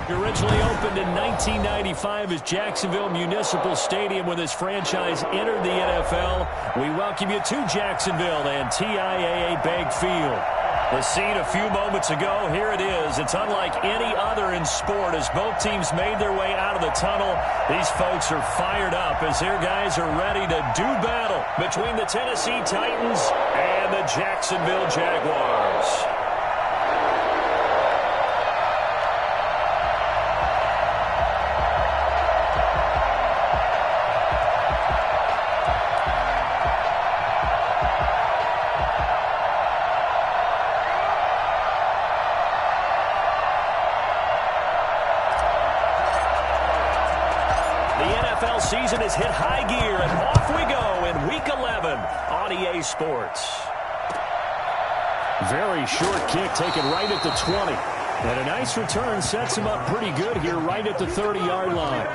Originally opened in 1995 as Jacksonville Municipal Stadium when this franchise entered the NFL. We welcome you to Jacksonville and TIAA Bank Field. The scene a few moments ago, here it is. It's unlike any other in sport as both teams made their way out of the tunnel. These folks are fired up as their guys are ready to do battle between the Tennessee Titans and the Jacksonville Jaguars. Season has hit high gear, and off we go in Week 11 on EA Sports. Very short kick taken right at the 20. And a nice return sets him up pretty good here right at the 30-yard line.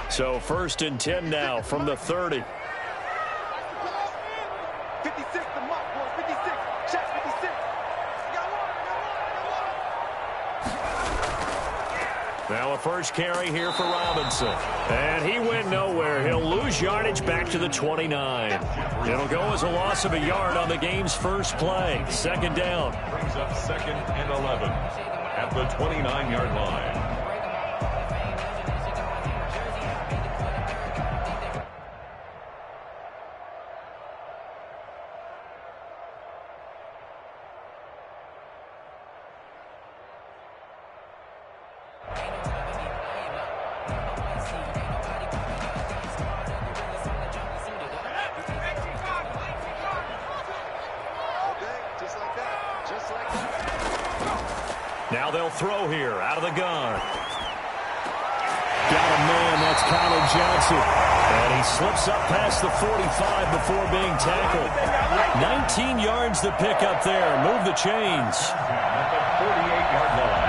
So 1st and 10 now from the 30. 56, the mark, boys, 56. Shots 56. Now a first carry here for Robinson. And he went nowhere. He'll lose yardage back to the 29. It'll go as a loss of a yard on the game's first play. 2nd down. Brings up 2nd and 11 at the 29-yard line. Now they'll throw here out of the gun. Got a man, that's Colin Johnson. And he slips up past the 45 before being tackled. 19 yards to pick up there. Move the chains. At the 48-yard line.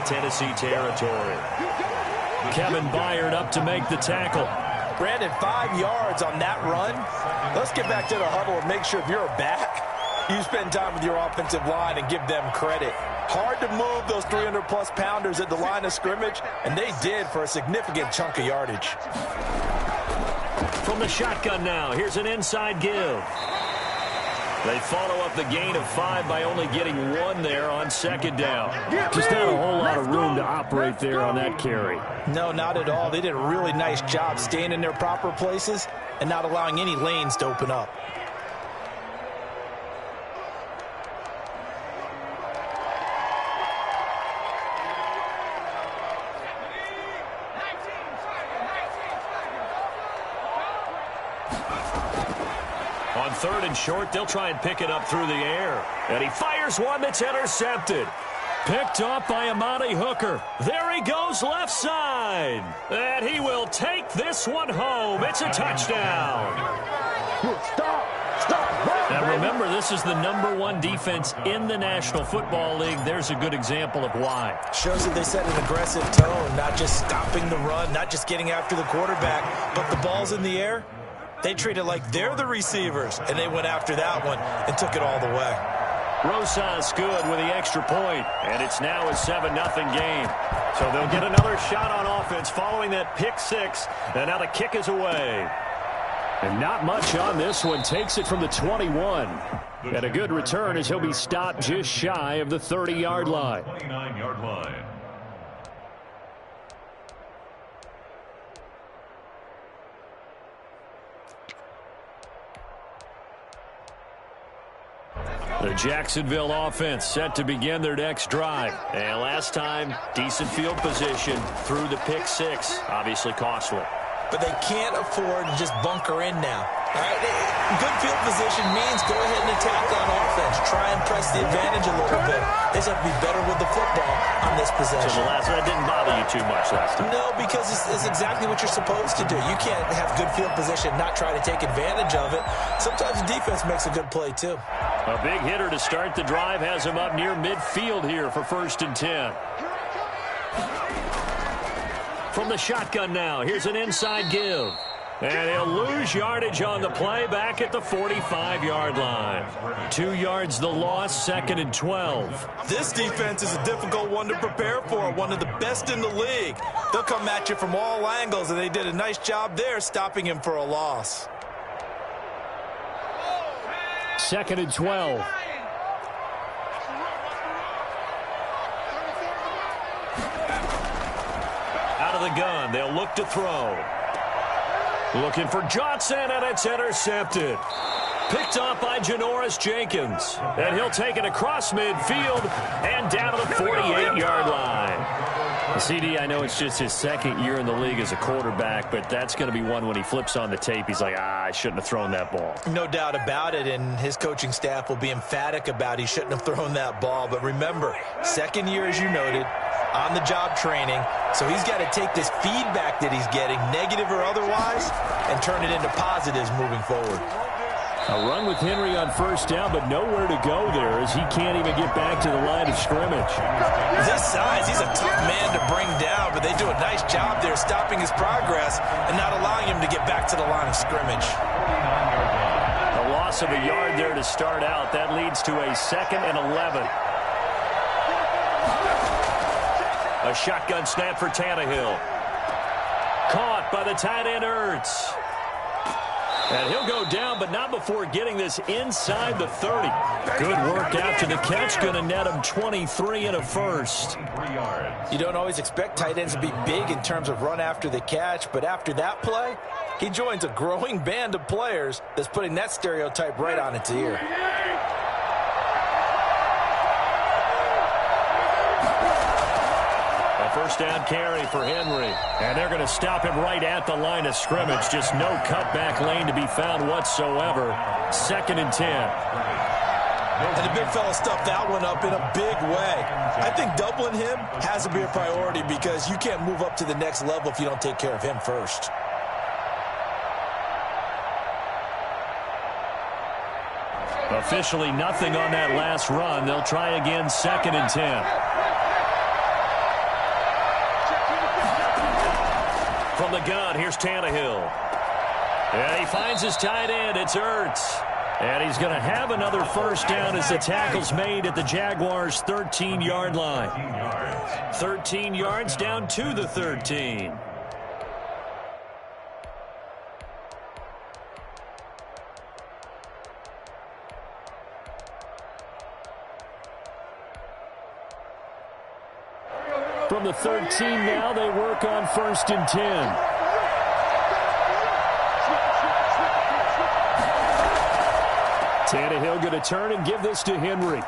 Tennessee territory. Kevin Byard up to make the tackle. Brandon, 5 yards on that run. Let's get back to the huddle and make sure if you're a back, you spend time with your offensive line and give them credit. Hard to move those 300-plus pounders at the line of scrimmage, and they did for a significant chunk of yardage. From the shotgun now, here's an inside give. They follow up the gain of 5 by only getting 1 there on 2nd down. Just not a whole lot of room to operate there on that carry. No, not at all. They did a really nice job staying in their proper places and not allowing any lanes to open up. On 3rd and short, they'll try and pick it up through the air. And he fires one that's intercepted. Picked off by Amani Hooker. There he goes left side. And he will take this one home. It's a touchdown. Stop. And remember, this is the #1 defense in the National Football League. There's a good example of why. Shows that they set an aggressive tone, not just stopping the run, not just getting after the quarterback, but the ball's in the air. They treat it like they're the receivers, and they went after that one and took it all the way. Rosas good with the extra point, and it's now a 7-0 game. So they'll get another shot on offense following that pick 6, and now the kick is away. And not much on this one. Takes it from the 21. And a good return as he'll be stopped just shy of the 30-yard line. 29-yard line. The Jacksonville offense set to begin their next drive. And last time, decent field position through the pick six. Obviously costly. But they can't afford to just bunker in now. All right? Good field position means go ahead and attack on offense. Try and press the advantage a little bit. They just have to be better with the football on this possession. So the last one didn't bother you too much last time? No, because it's exactly what you're supposed to do. You can't have good field position, not try to take advantage of it. Sometimes the defense makes a good play, too. A big hitter to start the drive has him up near midfield here for 1st and 10. From the shotgun now, here's an inside give. And he'll lose yardage on the play back at the 45-yard line. 2 yards the loss, 2nd and 12. This defense is a difficult one to prepare for, one of the best in the league. They'll come at you from all angles, and they did a nice job there stopping him for a loss. 2nd and 12. Out of the gun, they'll look to throw. Looking for Johnson, and it's intercepted. Picked off by Janoris Jenkins. And he'll take it across midfield and down to the 48-yard line. CD, I know it's just his 2nd year in the league as a quarterback, but that's going to be one when he flips on the tape. He's like, I shouldn't have thrown that ball. No doubt about it, and his coaching staff will be emphatic about he shouldn't have thrown that ball. But remember, 2nd year, as you noted, on-the-job training, so he's got to take this feedback that he's getting, negative or otherwise, and turn it into positives moving forward. A run with Henry on 1st down, but nowhere to go there as he can't even get back to the line of scrimmage. This size, he's a tough man to bring down, but they do a nice job there stopping his progress and not allowing him to get back to the line of scrimmage. A loss of a yard there to start out. That leads to a 2nd and 11. A shotgun snap for Tannehill. Caught by the tight end Ertz. And he'll go down, but not before getting this inside the 30. Good work after the catch. Going to net him 23 and a first. You don't always expect tight ends to be big in terms of run after the catch, but after that play, he joins a growing band of players that's putting that stereotype right on its ear. First down carry for Henry. And they're going to stop him right at the line of scrimmage. Just no cutback lane to be found whatsoever. 2nd and 10. And the big fella stuffed that one up in a big way. I think doubling him has to be a priority because you can't move up to the next level if you don't take care of him first. Officially nothing on that last run. They'll try again 2nd and 10. From the gun, here's Tannehill. And he finds his tight end. It's Ertz. And he's going to have another first down as the tackle's made at the Jaguars' 13-yard line. 13 yards down to the 13. From the 13 now, they work on 1st and 10. Tannehill going to turn and give this to Henry.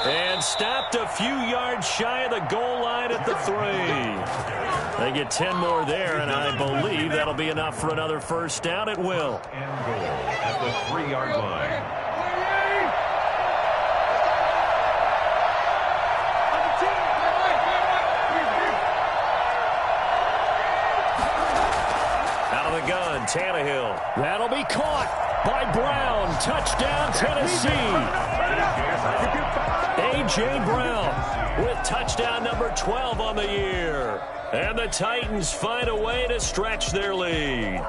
And stopped a few yards shy of the goal line at the 3. They get 10 more there, and I believe that'll be enough for another first down. It will. And goal at the 3-yard line. Gun, Tannehill. That'll be caught by Brown. Touchdown, Tennessee. A.J. Brown with touchdown number 12 on the year. And the Titans find a way to stretch their lead.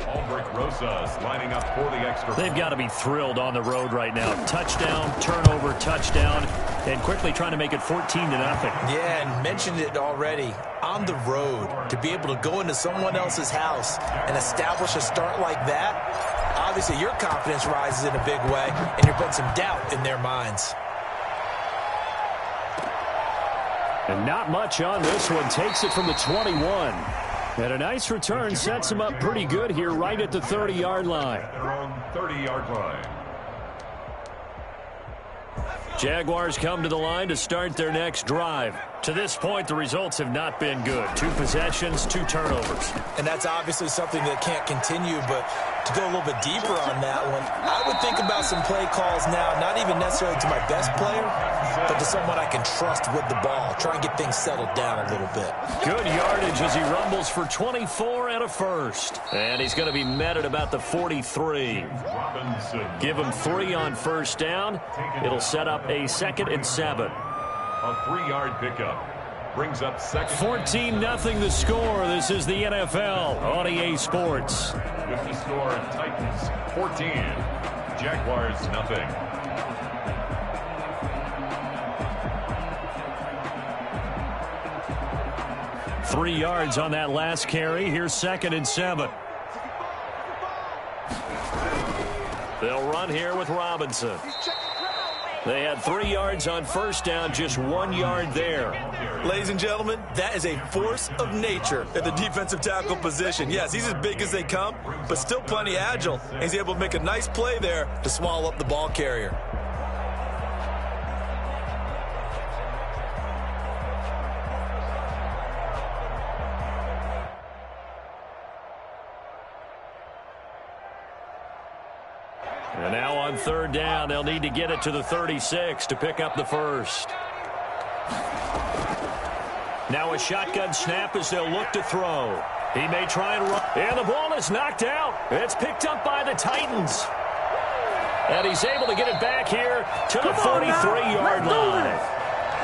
Albrecht Rosas lining up for the extra. They've got to be thrilled on the road right now. Touchdown, turnover, touchdown, and quickly trying to make it 14-0. Yeah, and mentioned it already. On the road, to be able to go into someone else's house and establish a start like that, obviously your confidence rises in a big way, and you're putting some doubt in their minds. And not much on this one. Takes it from the 21. And a nice return sets him up pretty good here right at the 30-yard line. Their own 30-yard line. Jaguars come to the line to start their next drive. To this point, the results have not been good. 2 possessions, 2 turnovers. And that's obviously something that can't continue, but to go a little bit deeper on that one, I would think about some play calls now, not even necessarily to my best player, but to someone I can trust with the ball. Try and get things settled down a little bit. Good yardage as he rumbles for 24 and a first. And he's going to be met at about the 43. Give him 3 on first down. It'll set up a 2nd and 7. A 3-yard pickup brings up 2nd. 14-0 the score. This is the NFL on EA Sports. With the score, Titans 14, Jaguars nothing. Three yards on that last carry. Here's 2nd and 7. They'll run here with Robinson. They had 3 yards on first down, just 1 yard there. Ladies and gentlemen, that is a force of nature at the defensive tackle position. Yes, he's as big as they come, but still plenty agile. He's able to make a nice play there to swallow up the ball carrier. And now on 3rd down, they'll need to get it to the 36 to pick up the first. Now a shotgun snap as they'll look to throw. He may try and run. And the ball is knocked out. It's picked up by the Titans. And he's able to get it back here to the 43-yard line.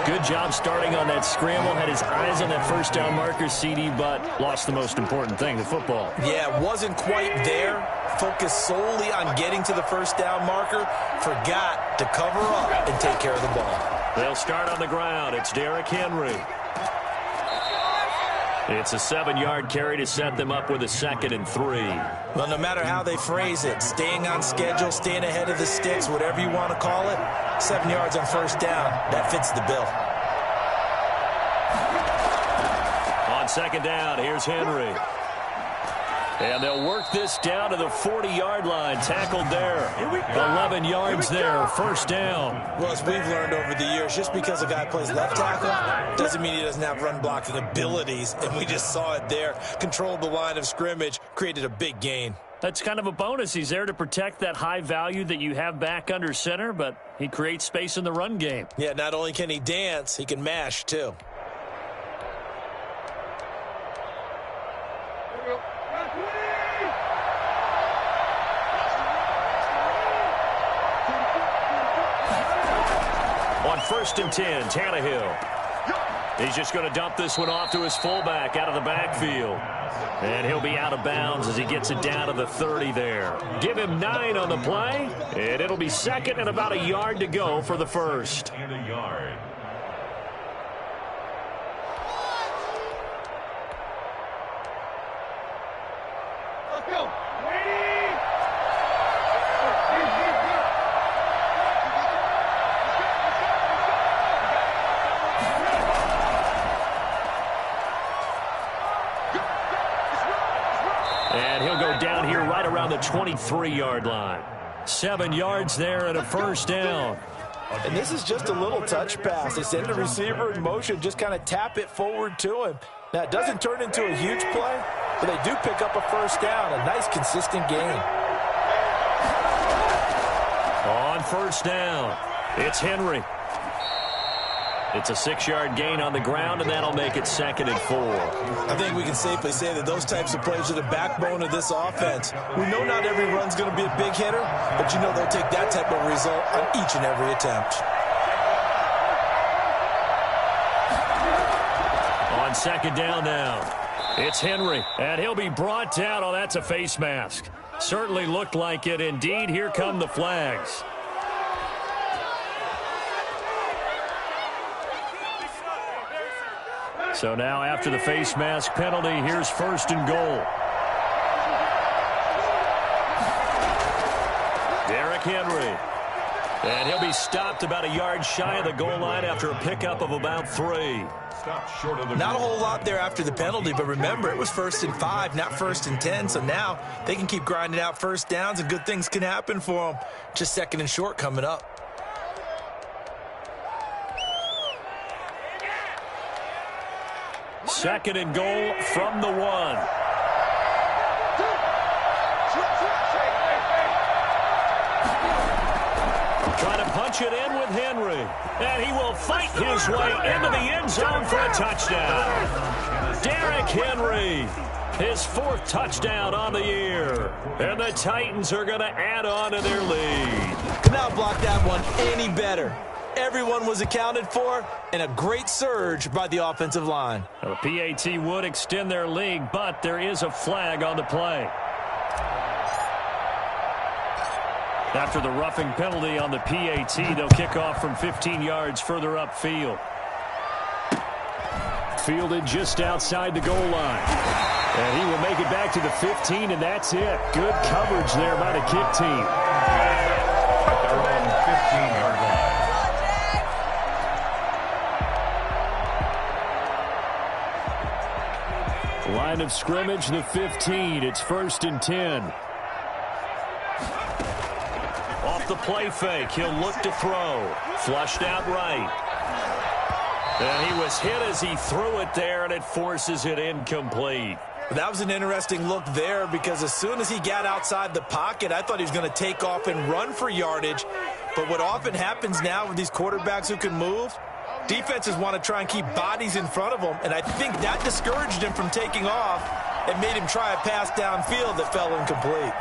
Good job starting on that scramble. Had his eyes on that first down marker, CD, but lost the most important thing, the football. Yeah, wasn't quite there. Focused solely on getting to the first down marker. Forgot to cover up and take care of the ball. They'll start on the ground. It's Derrick Henry. It's a 7-yard carry to set them up with a 2nd and 3. Well, no matter how they phrase it, staying on schedule, staying ahead of the sticks, whatever you want to call it, 7 yards on first down, that fits the bill. On 2nd down, here's Henry. And they'll work this down to the 40-yard line. Tackled there. 11 yards there. First down. Well, as we've learned over the years, just because a guy plays left tackle doesn't mean he doesn't have run-blocking abilities. And we just saw it there. Controlled the line of scrimmage. Created a big gain. That's kind of a bonus. He's there to protect that high value that you have back under center, but he creates space in the run game. Yeah, not only can he dance, he can mash, too. On 1st and 10, Tannehill. He's just going to dump this one off to his fullback out of the backfield. And he'll be out of bounds as he gets it down to the 30 there. Give him 9 on the play, and it'll be 2nd and about a yard to go for the first. And a yard. Let's go. And he'll go down here right around the 23-yard line. 7 yards there and a first down. And this is just a little touch pass. They send the receiver in motion, just kind of tap it forward to him. Now, it doesn't turn into a huge play, but they do pick up a first down, a nice, consistent gain. On first down, it's Henry. It's a 6-yard gain on the ground, and that'll make it 2nd and 4. I think we can safely say that those types of plays are the backbone of this offense. We know not every run's going to be a big hitter, but you know they'll take that type of result on each and every attempt. On 2nd down now, it's Henry, and he'll be brought down. Oh, that's a face mask. Certainly looked like it. Indeed, here come the flags. So now after the face mask penalty, here's 1st and goal. Derrick Henry. And he'll be stopped about a yard shy of the goal line after a pickup of about 3. Short of the not a whole lot there after the penalty, but remember, it was 1st and 5, not 1st and 10. So now they can keep grinding out first downs, and good things can happen for them. Just 2nd and short coming up. second and goal from the 1. Trying to punch it in with Henry. And he will fight his way into the end zone for a touchdown. Derrick Henry, his 4th touchdown on the year. And the Titans are going to add on to their lead. Could not block that one any better. Everyone was accounted for, and a great surge by the offensive line. The PAT would extend their lead, but there is a flag on the play. After the roughing penalty on the PAT, they'll kick off from 15 yards further upfield. Fielded just outside the goal line. And he will make it back to the 15, and that's it. Good coverage there by the kick team. Their own 15-yard line. Line of scrimmage, the 15. It's 1st and 10. Off the play fake, he'll look to throw. Flushed out right. And he was hit as he threw it there, and it forces it incomplete. That was an interesting look there because as soon as he got outside the pocket, I thought he was going to take off and run for yardage. But what often happens now with these quarterbacks who can move, defenses want to try and keep bodies in front of them, and I think that discouraged him from taking off and made him try a pass downfield that fell incomplete.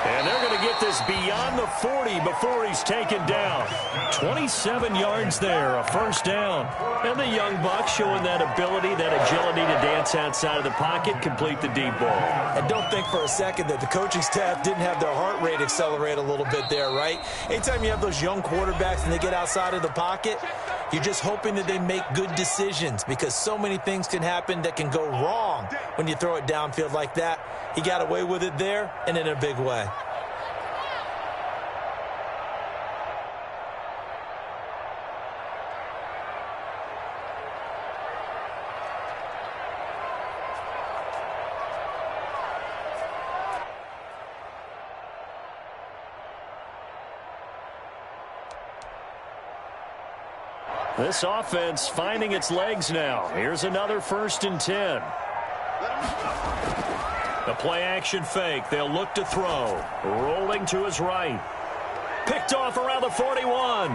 And they're going to get this beyond the 40 before he's taken down. 27 yards there, a 1st down. And the young buck showing that ability, that agility to dance outside of the pocket, complete the deep ball. And don't think for a second that the coaching staff didn't have their heart rate accelerate a little bit there, right? Anytime you have those young quarterbacks and they get outside of the pocket, you're just hoping that they make good decisions because so many things can happen that can go wrong when you throw it downfield like that. He got away with it there and in a big way. This offense finding its legs now. Here's another 1st and 10. The play action fake. They'll look to throw. Rolling to his right. Picked off around the 41.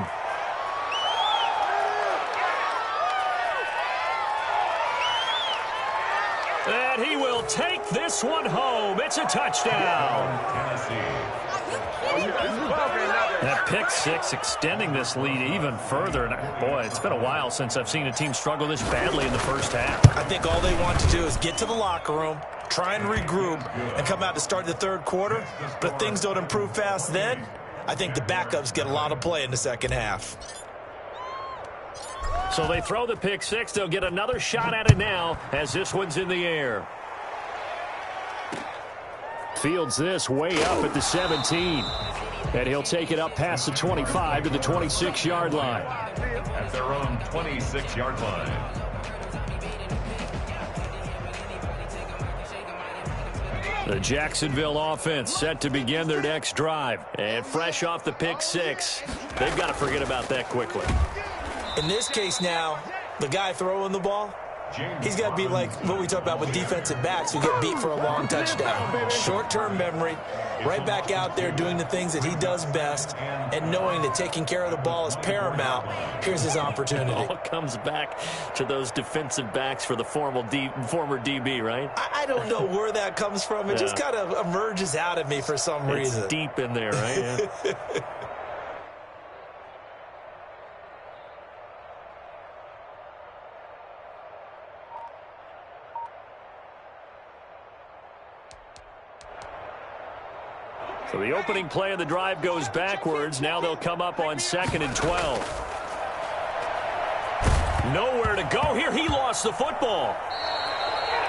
And he will take this one home. It's a touchdown. That pick 6 extending this lead even further. And boy, it's been a while since I've seen a team struggle this badly in the 1st half. I think all they want to do is get to the locker room, try and regroup, and come out to start the 3rd quarter. But if things don't improve fast then, I think the backups get a lot of play in the 2nd half. So they throw the pick 6. They'll get another shot at it now as this one's in the air. Fields this way up at the 17. And he'll take it up past the 25 to the 26-yard line. At their own 26-yard line. The Jacksonville offense set to begin their next drive. And fresh off the pick 6, they've got to forget about that quickly. In this case now, the guy throwing the ball, he's got to be like what we talk about with defensive backs who get beat for a long touchdown. Short-term memory, right back out there doing the things that he does best, and knowing that taking care of the ball is paramount. Here's his opportunity. It all comes back to those defensive backs for the former DB, right? I don't know where that comes from. It just kind of emerges out of me for some reason. It's deep in there, right? Yeah. So the opening play of the drive goes backwards. Now they'll come up on 2nd and 12. Nowhere to go here. He lost the football.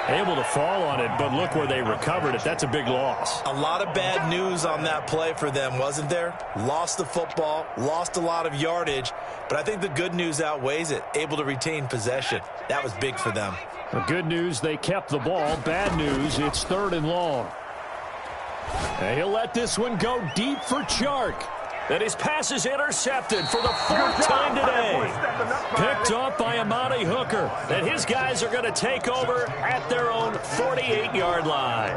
Able to fall on it, but look where they recovered it. That's a big loss. A lot of bad news on that play for them, wasn't there? Lost the football, lost a lot of yardage, but I think the good news outweighs it. Able to retain possession. That was big for them. The good news, they kept the ball. Bad news, it's 3rd and long. And he'll let this one go deep for Chark. And his pass is intercepted for the fourth time today. Picked off by Amani Hooker. And his guys are going to take over at their own 48-yard line.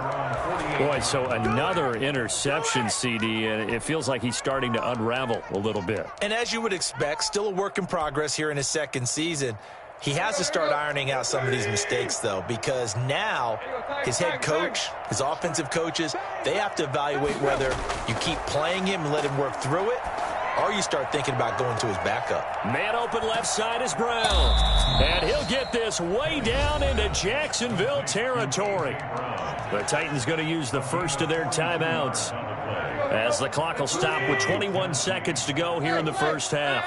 Boy, so another interception, CD, and it feels like he's starting to unravel a little bit. And as you would expect, still a work in progress here in his second season. He has to start ironing out some of these mistakes, though, because now his head coach, his offensive coaches, they have to evaluate whether you keep playing him and let him work through it, or you start thinking about going to his backup. Man open left side is Brown. And he'll get this way down into Jacksonville territory. The Titans going to use the first of their timeouts as the clock will stop with 21 seconds to go here in the first half.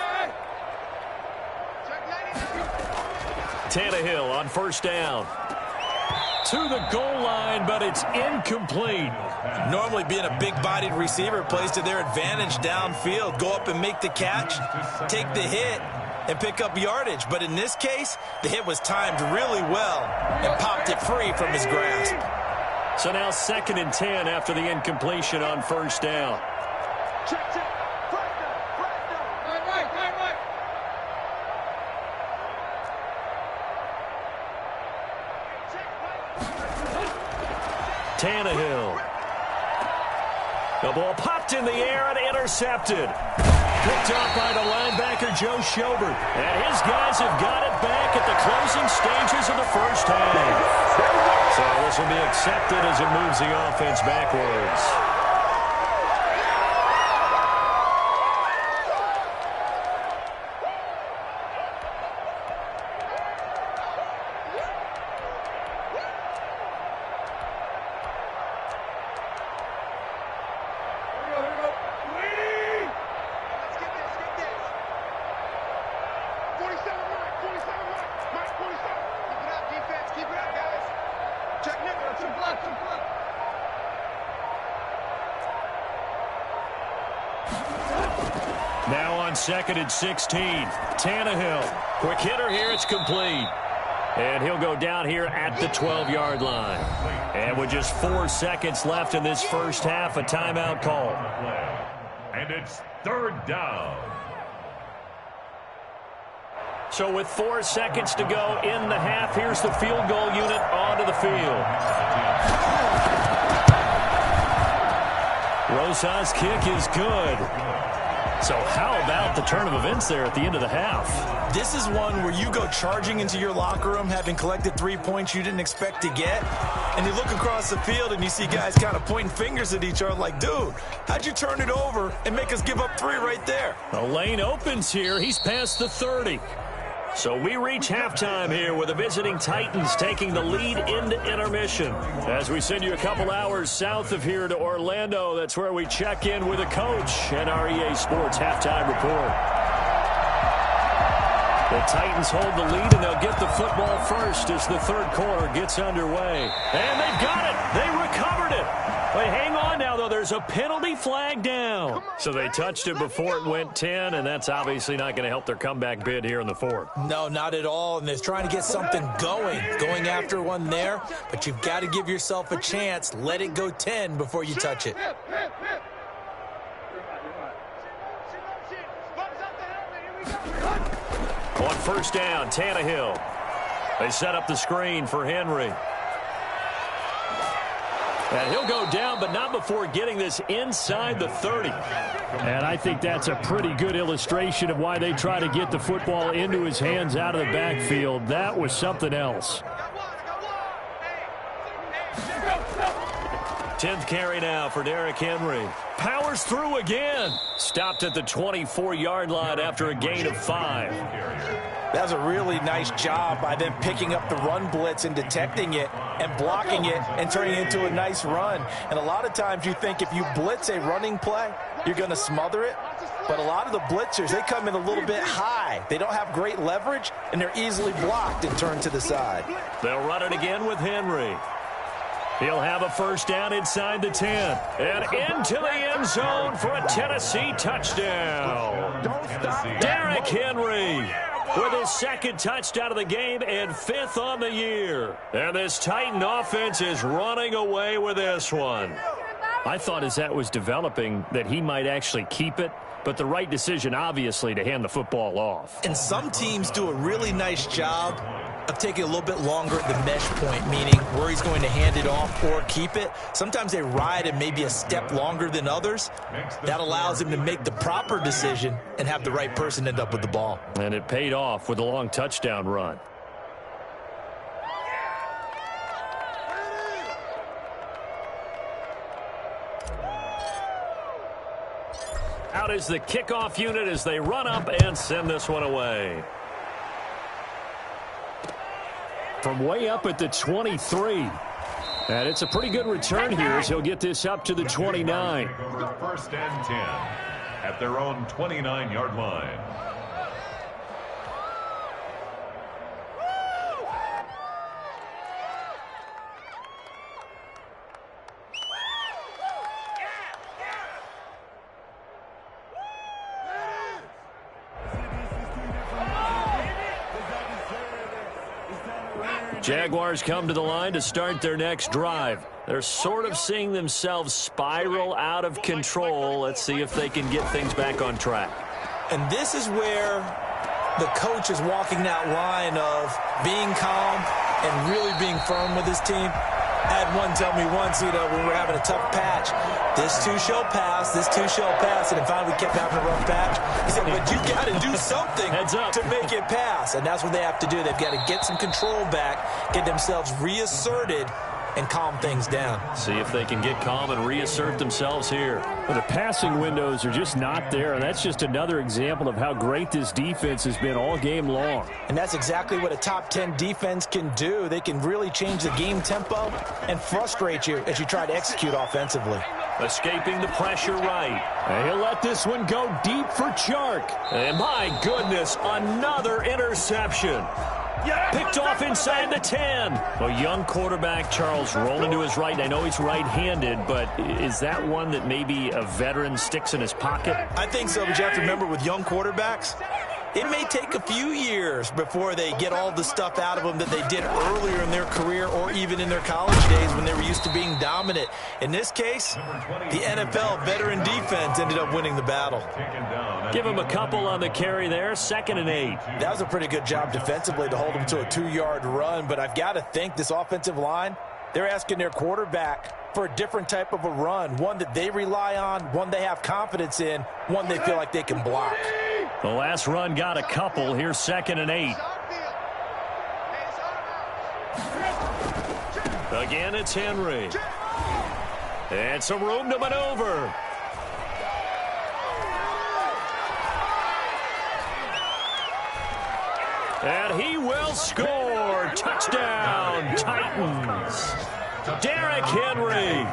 Tannehill on first down. To the goal line, but it's incomplete. Normally being a big-bodied receiver plays to their advantage downfield. Go up and make the catch, take the hit, and pick up yardage. But in this case, the hit was timed really well and popped it free from his grasp. So now 2nd and 10 after the incompletion on first down. Tannehill. The ball popped in the air and intercepted. Picked up by the linebacker, Joe Schobert. And his guys have got it back at the closing stages of the first half. So this will be accepted as it moves the offense backwards. Now on 2nd and 16, Tannehill. Quick hitter here, it's complete. And he'll go down here at the 12-yard line. And with just 4 seconds left in this first half, a timeout call. And it's 3rd down. So with 4 seconds to go in the half, here's the field goal unit onto the field. Rosas' kick is good. So how about the turn of events there at the end of the half? This is one where you go charging into your locker room having collected 3 points you didn't expect to get, and you look across the field and you see guys kind of pointing fingers at each other like, dude, how'd you turn it over and make us give up 3 right there? The lane opens here. He's past the 30. So we reach halftime here with the visiting Titans taking the lead into intermission. As we send you a couple hours south of here to Orlando, that's where we check in with a coach and our EA Sports halftime report. The Titans hold the lead, and they'll get the football first as the third quarter gets underway. And they've got it. They recovered it. But hang on now, though. There's a penalty flag down. So they touched it before it went 10, and that's obviously not going to help their comeback bid here in the fourth. No, not at all. And they're trying to get something going after one there. But you've got to give yourself a chance. Let it go 10 before you touch it. On first down, Tannehill. They set up the screen for Henry. And he'll go down, but not before getting this inside the 30. And I think that's a pretty good illustration of why they try to get the football into his hands out of the backfield. That was something else. 10th carry now for Derrick Henry. Powers through again. Stopped at the 24-yard line after a gain of 5. That was a really nice job by them picking up the run blitz and detecting it and blocking it and turning it into a nice run. And a lot of times you think if you blitz a running play, you're going to smother it. But a lot of the blitzers, they come in a little bit high. They don't have great leverage, and they're easily blocked and turned to the side. They'll run it again with Henry. He'll have a first down inside the 10. And into the end zone for a Tennessee touchdown. Derrick Henry with his second touchdown of the game and 5th on the year. And this Titan offense is running away with this one. I thought as that was developing that he might actually keep it, but the right decision, obviously, to hand the football off. And some teams do a really nice job of taking a little bit longer at the mesh point, meaning where he's going to hand it off or keep it. Sometimes they ride it maybe a step longer than others. That allows him to make the proper decision and have the right person end up with the ball. And it paid off with a long touchdown run. Out is the kickoff unit as they run up and send this one away. From way up at the 23. And it's a pretty good return here as he'll get this up to the 29. First and 10 at their own 29-yard line. Jaguars come to the line to start their next drive. They're sort of seeing themselves spiral out of control. Let's see if they can get things back on track. And this is where the coach is walking that line of being calm and really being firm with his team. I had one tell me once, when we were having a tough patch, this too shall pass, this too shall pass, and finally we kept having a rough patch. He said, but you got to do something to make it pass, and that's what they have to do. They've got to get some control back, get themselves reasserted, and calm things down. See if they can get calm and reassert themselves here. Well, the passing windows are just not there, and that's just another example of how great this defense has been all game long. And that's exactly what a top 10 defense can do. They can really change the game tempo and frustrate you as you try to execute offensively. Escaping the pressure right. And he'll let this one go deep for Chark. And my goodness, another interception. Picked off inside the 10. A young quarterback, Charles, rolling to his right. I know he's right-handed, but is that one that maybe a veteran sticks in his pocket? I think so, but you have to remember with young quarterbacks, it may take a few years before they get all the stuff out of them that they did earlier in their career or even in their college days when they were used to being dominant. In this case, the NFL veteran defense ended up winning the battle. Give him a couple on the carry there, 2nd and 8. That was a pretty good job defensively to hold them to a 2-yard run, but I've got to think this offensive line, they're asking their quarterback for a different type of a run, one that they rely on, one they have confidence in, one they feel like they can block. The last run got a couple. Here's 2nd and 8. Again, it's Henry. And some room to maneuver. And he will score. Touchdown, Titans. Derrick Henry,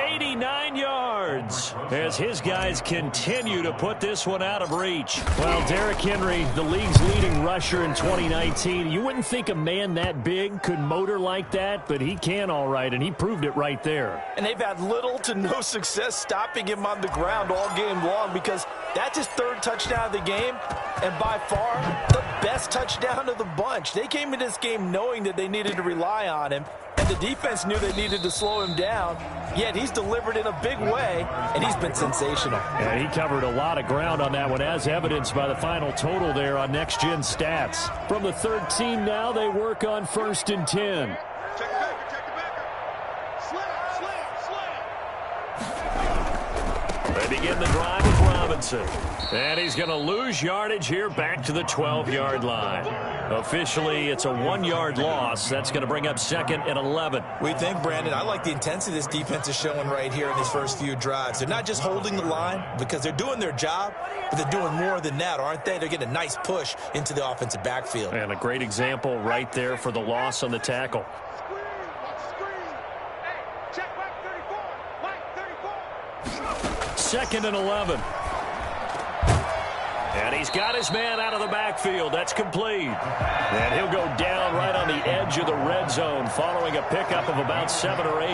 89 yards, as his guys continue to put this one out of reach. Well, Derrick Henry, the league's leading rusher in 2019. You wouldn't think a man that big could motor like that, but he can all right, and he proved it right there. And they've had little to no success stopping him on the ground all game long because that's his 3rd touchdown of the game, and by far the best touchdown of the bunch. They came into this game knowing that they needed to rely on him, and the defense knew they needed to slow him down, yet he's delivered in a big way, and he's been sensational. And he covered a lot of ground on that one, as evidenced by the final total there on Next Gen Stats. From the 13 now, they work on 1st and 10. Check the backer. Slam. They begin the drive with Robinson. And he's going to lose yardage here back to the 12-yard line. Officially, it's a 1-yard loss. That's going to bring up 2nd and 11. We think, Brandon, I like the intensity this defense is showing right here in these first few drives. They're not just holding the line because they're doing their job, but they're doing more than that, aren't they? They're getting a nice push into the offensive backfield. And a great example right there for the loss on the tackle. Check Mike 34. Mike 34. 2nd and 11. And he's got his man out of the backfield. That's complete. And he'll go down right on the edge of the red zone following a pickup of about 7 or 8.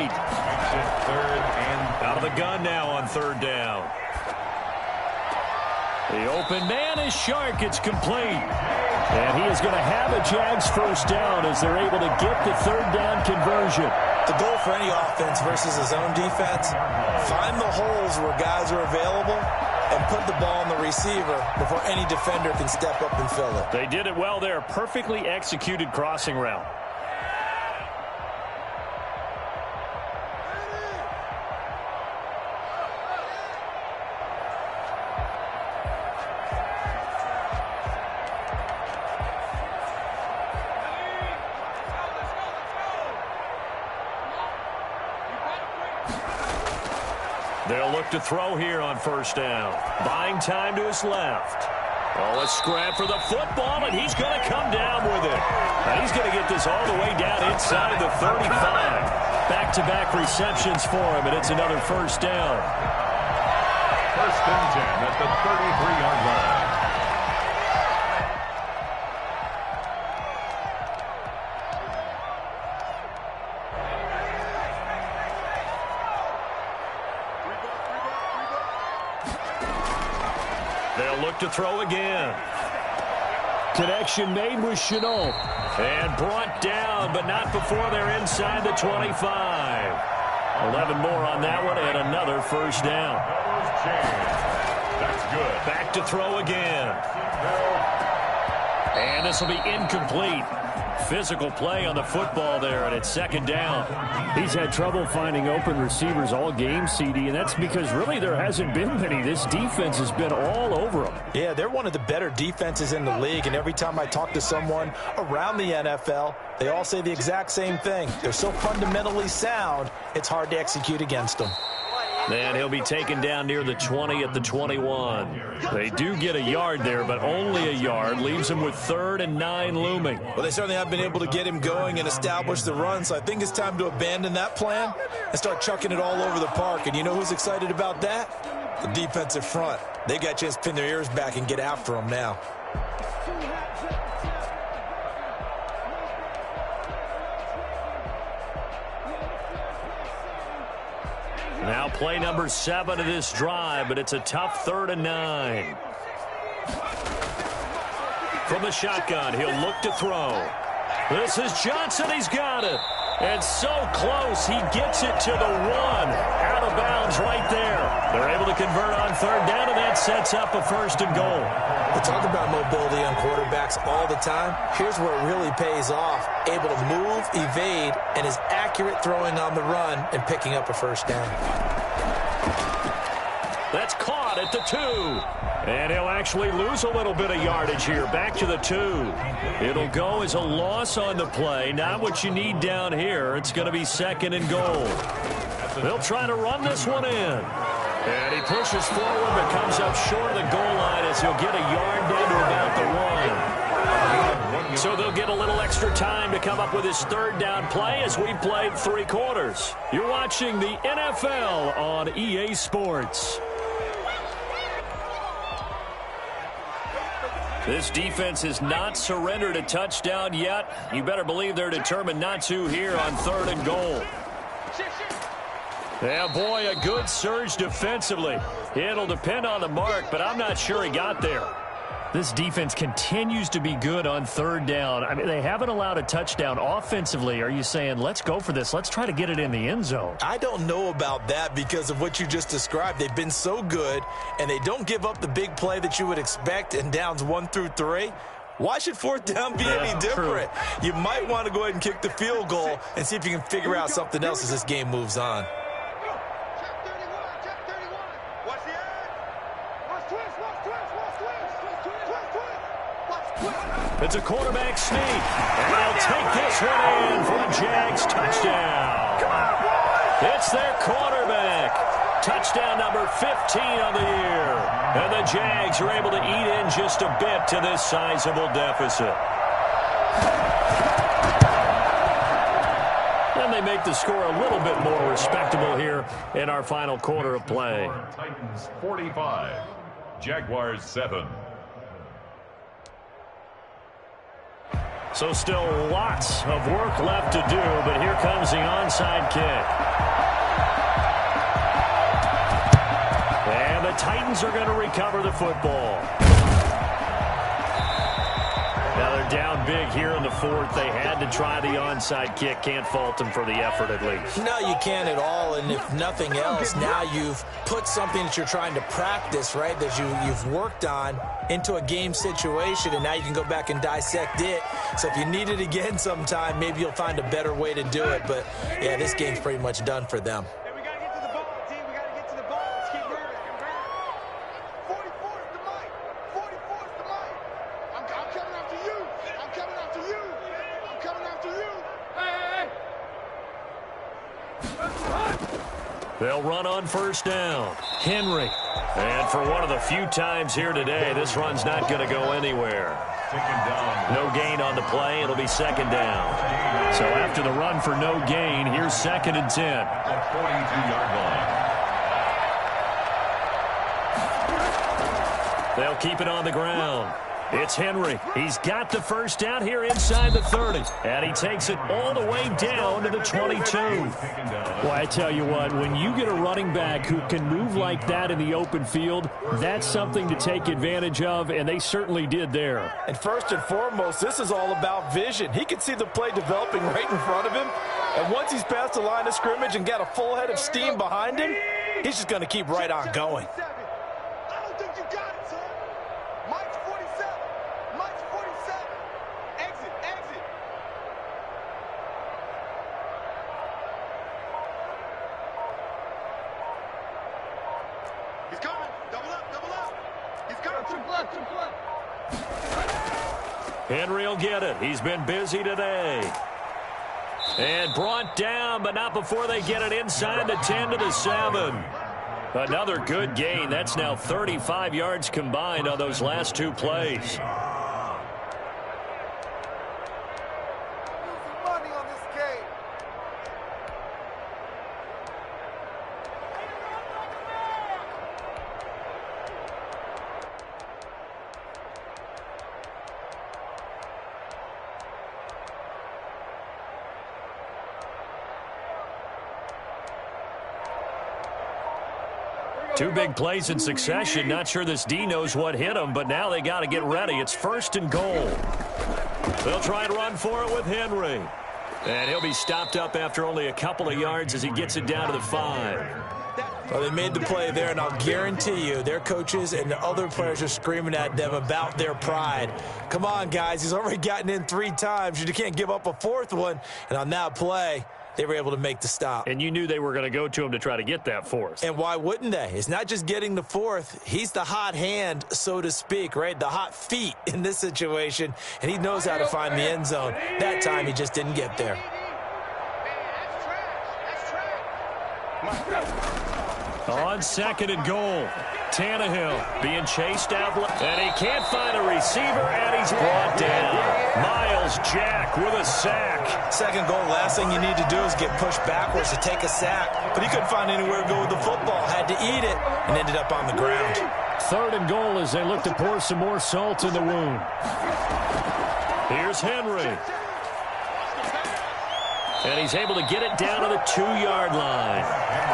Out of the gun now on 3rd down. The open man is Shark. It's complete. And he is going to have a Jags 1st down as they're able to get the 3rd down conversion. The goal for any offense versus his own defense, find the holes where guys are available and put the ball on the receiver before any defender can step up and fill it. They did it well there. Perfectly executed crossing route. They'll look to throw here on first down. Buying time to his left. Oh, a scrap for the football, and he's going to come down with it. And he's going to get this all the way down inside the 35. Back-to-back receptions for him, and it's another first down. First and 10 at the 33-yard line. They'll look to throw again. Connection made with Chenault. And brought down, but not before they're inside the 25. 11 more on that one, and another first down. That's good. Back to throw again. And this will be incomplete. Physical play on the football there, and it's second down. He's had trouble finding open receivers all game, CD, and that's because really there hasn't been many. This defense has been all over them. Yeah, they're one of the better defenses in the league, and every time I talk to someone around the NFL, they all say the exact same thing. They're so fundamentally sound, it's hard to execute against them. And he'll be taken down near the 20 at the 21. They do get a yard there, but only a yard. Leaves him with 3rd and 9 looming. Well, they certainly have been able to get him going and establish the run, so I think it's time to abandon that plan and start chucking it all over the park. And you know who's excited about that? The defensive front. They got a chance to pin their ears back and get after him now. Now play number 7 of this drive, but it's a tough 3rd and 9. From the shotgun, he'll look to throw. This is Johnson. He's got it. And so close, he gets it to the 1. Out of bounds right there. They're able to convert on 3rd down, and that sets up a 1st and goal. We talk about mobility on quarterbacks all the time. Here's where it really pays off. Able to move, evade, and is accurate throwing on the run and picking up a 1st down. That's caught at the 2. And he'll actually lose a little bit of yardage here. Back to the 2. It'll go as a loss on the play. Not what you need down here. It's going to be 2nd and goal. They'll try to run this one in. And he pushes forward but comes up short of the goal line as he'll get a yard down to about the 1. So they'll get a little extra time to come up with his 3rd down play as we played 3 quarters. You're watching the NFL on EA Sports. This defense has not surrendered a touchdown yet. You better believe they're determined not to here on 3rd and goal. Yeah, boy, a good surge defensively. It'll depend on the mark, but I'm not sure he got there. This defense continues to be good on 3rd down. I mean, they haven't allowed a touchdown offensively. Are you saying, let's go for this? Let's try to get it in the end zone. I don't know about that because of what you just described. They've been so good, and they don't give up the big play that you would expect in downs 1 through 3. Why should 4th down be any different? True. You might want to go ahead and kick the field goal and see if you can figure out something else as this game moves on. It's a quarterback sneak. And they'll take this one in for a Jags touchdown. It's their quarterback. Touchdown number 15 on the year. And the Jags are able to eat in just a bit to this sizable deficit. And they make the score a little bit more respectable here in our final quarter of play. Titans 45, Jaguars 7. So still lots of work left to do, but here comes the onside kick. And the Titans are going to recover the football. Now they're down big here in the fourth. They had to try the onside kick. Can't fault them for the effort at least. No, you can't at all. And if nothing else, now you've put something that you're trying to practice, right, that you've worked on into a game situation, and now you can go back and dissect it. So if you need it again sometime, maybe you'll find a better way to do it. But, yeah, this game's pretty much done for them. Hey, we got to get to the ball, team. We got to get to the ball. Let's keep moving. 44 is the mic. 44 is the mic. I'm coming after you. I'm coming after you. I'm coming after you. Hey, They'll run on first down. Henry. And for one of the few times here today, this run's not going to go anywhere. No gain on the play. It'll be second down. So after the run for no gain, here's 2nd and 10. The 42-yard line. They'll keep it on the ground. It's Henry. He's got the first down here inside the 30. And he takes it all the way down to the 22. Well, I tell you what, when you get a running back who can move like that in the open field, that's something to take advantage of, and they certainly did there. And first and foremost, this is all about vision. He can see the play developing right in front of him. And once he's past the line of scrimmage and got a full head of steam behind him, he's just going to keep right on going. I don't think you got it, son. Mike's 47. Mike's 47. Exit, exit. He's coming. Double up, double up. He's coming. Triple up, triple up. Henry will get it. He's been busy today. And brought down, but not before they get it inside the 10 to the 7. Another good gain. That's now 35 yards combined on those last two plays. Money on this game. Two big plays in succession. Not sure this D knows what hit him, but now they got to get ready. It's 1st and goal. They'll try and run for it with Henry. And he'll be stopped up after only a couple of yards as he gets it down to the 5. Well, they made the play there, and I'll guarantee you their coaches and the other players are screaming at them about their pride. Come on, guys. He's already gotten in 3 times. You can't give up a 4th one. And on that play, they were able to make the stop. And you knew they were going to go to him to try to get that 4th. And why wouldn't they? It's not just getting the 4th. He's the hot hand, so to speak, right? The hot feet in this situation. And he knows how to find the end zone. That time, he just didn't get there. On 2nd and goal, Tannehill being chased out, and he can't find a receiver, and he's brought down. Miles Jack with a sack. 2nd goal, last thing you need to do is get pushed backwards to take a sack. But he couldn't find anywhere to go with the football, had to eat it, and ended up on the ground. 3rd and goal as they look to pour some more salt in the wound. Here's Henry. And he's able to get it down to the 2-yard line.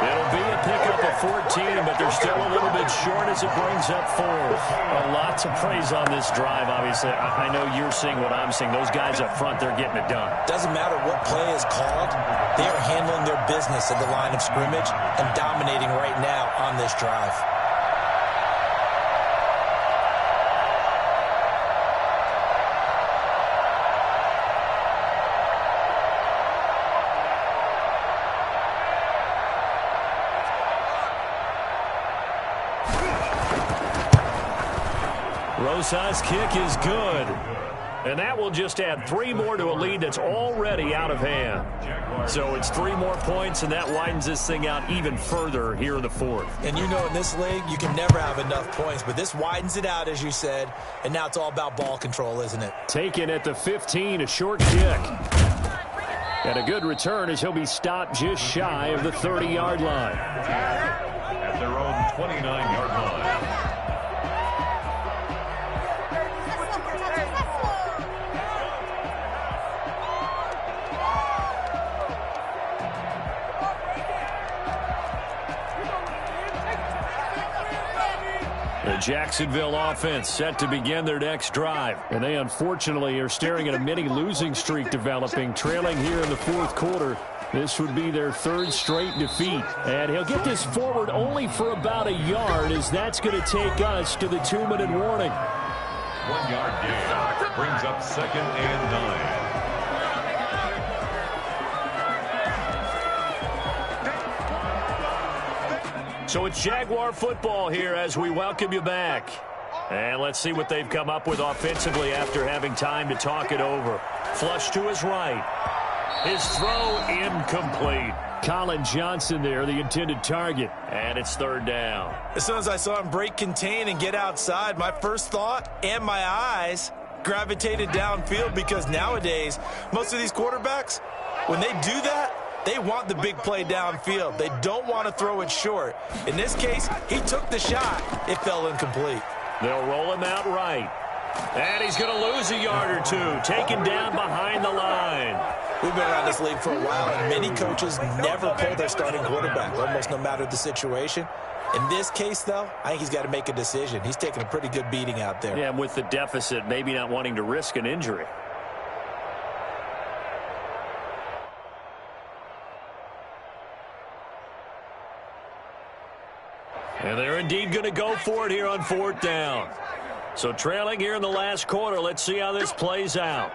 It'll be a pickup of 14, but they're still a little bit short as it brings up 4th. A lot to praise on this drive, obviously. I know you're seeing what I'm seeing. Those guys up front, they're getting it done. Doesn't matter what play is called. They are handling their business at the line of scrimmage and dominating right now on this drive. Rosa's kick is good. And that will just add 3 more to a lead that's already out of hand. So it's 3 more points, and that widens this thing out even further here in the 4th. And you know in this league, you can never have enough points, but this widens it out, as you said, and now it's all about ball control, isn't it? Taken at the 15, a short kick. And a good return as he'll be stopped just shy of the 30-yard line. At their own 29-yard line. The Jacksonville offense set to begin their next drive. And they unfortunately are staring at a mini losing streak developing, trailing here in the fourth quarter. This would be their third straight defeat. And he'll get this forward only for about a yard, as that's going to take us to the 2-minute warning. 1 yard gain brings up 2nd and 9. So it's Jaguar football here as we welcome you back. And let's see what they've come up with offensively after having time to talk it over. Flush to his right. His throw incomplete. Colin Johnson there, the intended target. And it's 3rd down. As soon as I saw him break contain and get outside, my first thought and my eyes gravitated downfield, because nowadays, most of these quarterbacks, when they do that, they want the big play downfield. They don't want to throw it short. In this case, he took the shot. It fell incomplete. They'll roll him out right. And he's going to lose a yard or two, taken down behind the line. We've been around this league for a while, and many coaches never pull their starting quarterback, almost no matter the situation. In this case, though, I think he's got to make a decision. He's taking a pretty good beating out there. Yeah, and with the deficit, maybe not wanting to risk an injury. And they're indeed going to go for it here on 4th down. So trailing here in the last quarter, let's see how this plays out.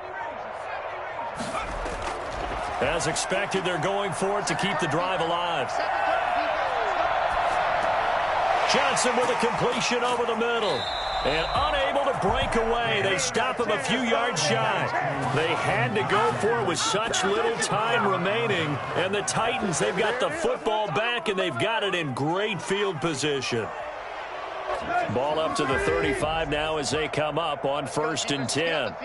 As expected, they're going for it to keep the drive alive. Johnson with a completion over the middle. And unable to break away. They stop him a few yards shy. They had to go for it with such little time remaining. And the Titans, they've got the football back, and they've got it in great field position. Ball up to the 35 now as they come up on 1st and 10.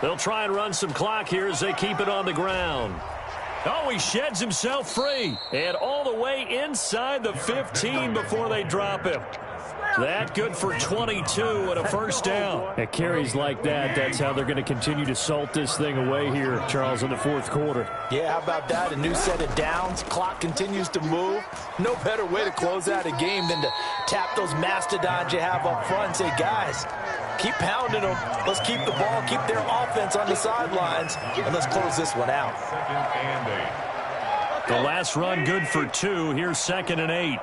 They'll try and run some clock here as they keep it on the ground. Oh, he sheds himself free. And all the way inside the 15 before they drop him. That good for 22 and a 1st down. At carries like that, that's how they're going to continue to salt this thing away here, Charles, in the 4th quarter. Yeah, how about that? A new set of downs. Clock continues to move. No better way to close out a game than to tap those mastodons you have up front and say, guys, keep pounding them. Let's keep the ball, keep their offense on the sidelines, and let's close this one out. 2nd and 8. The last run good for 2. Here's 2nd and 8.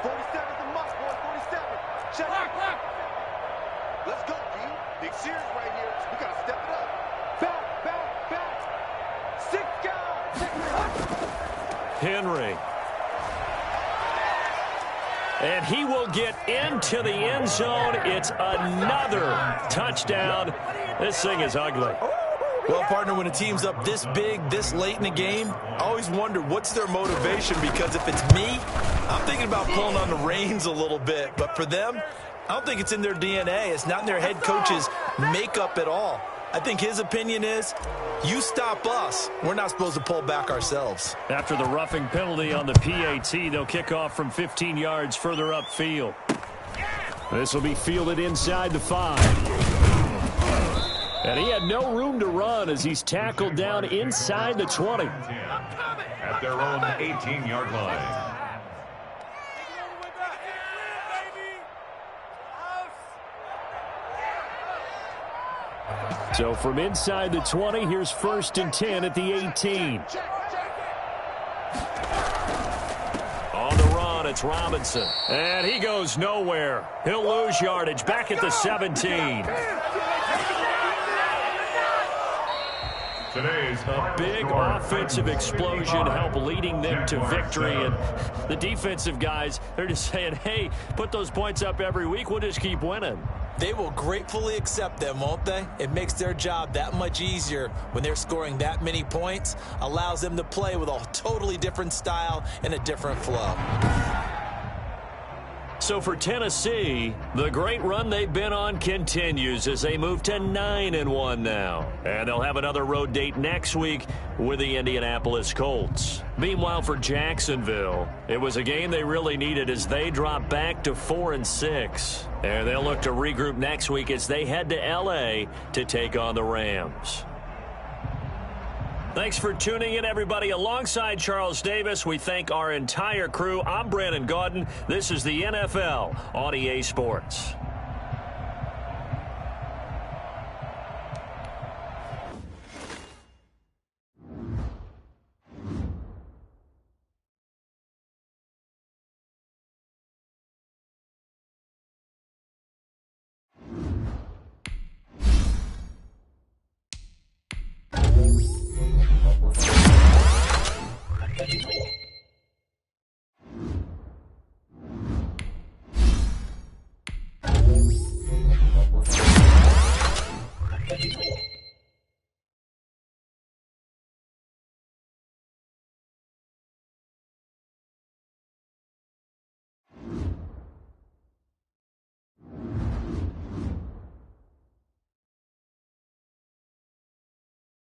47's the must, boy. 47. Check it. Let's go, D. Big series right here. We got to step it up. Back. 6 guys. Henry. And he will get into the end zone. It's another touchdown. This thing is ugly. Well, partner, when a team's up this big, this late in the game, I always wonder what's their motivation, because if it's me, I'm thinking about pulling on the reins a little bit. But for them, I don't think it's in their DNA. It's not in their head coach's makeup at all. I think his opinion is, you stop us, we're not supposed to pull back ourselves. After the roughing penalty on the PAT, they'll kick off from 15 yards further upfield. This will be fielded inside the 5. And he had no room to run as he's tackled down inside the 20. At their own 18-yard line. So from inside the 20, here's 1st and 10 at the 18. On the run, it's Robinson. And he goes nowhere. He'll lose yardage back at the 17. A big offensive explosion helped leading them to victory. And the defensive guys, they're just saying, hey, put those points up every week. We'll just keep winning. They will gratefully accept them, won't they? It makes their job that much easier when they're scoring that many points. Allows them to play with a totally different style and a different flow. So for Tennessee, the great run they've been on continues as they move to 9-1 now. And they'll have another road date next week with the Indianapolis Colts. Meanwhile, for Jacksonville, it was a game they really needed as they drop back to 4-6. And they'll look to regroup next week as they head to L.A. to take on the Rams. Thanks for tuning in, everybody. Alongside Charles Davis, we thank our entire crew. I'm Brandon Gaudin. This is the NFL on EA Sports.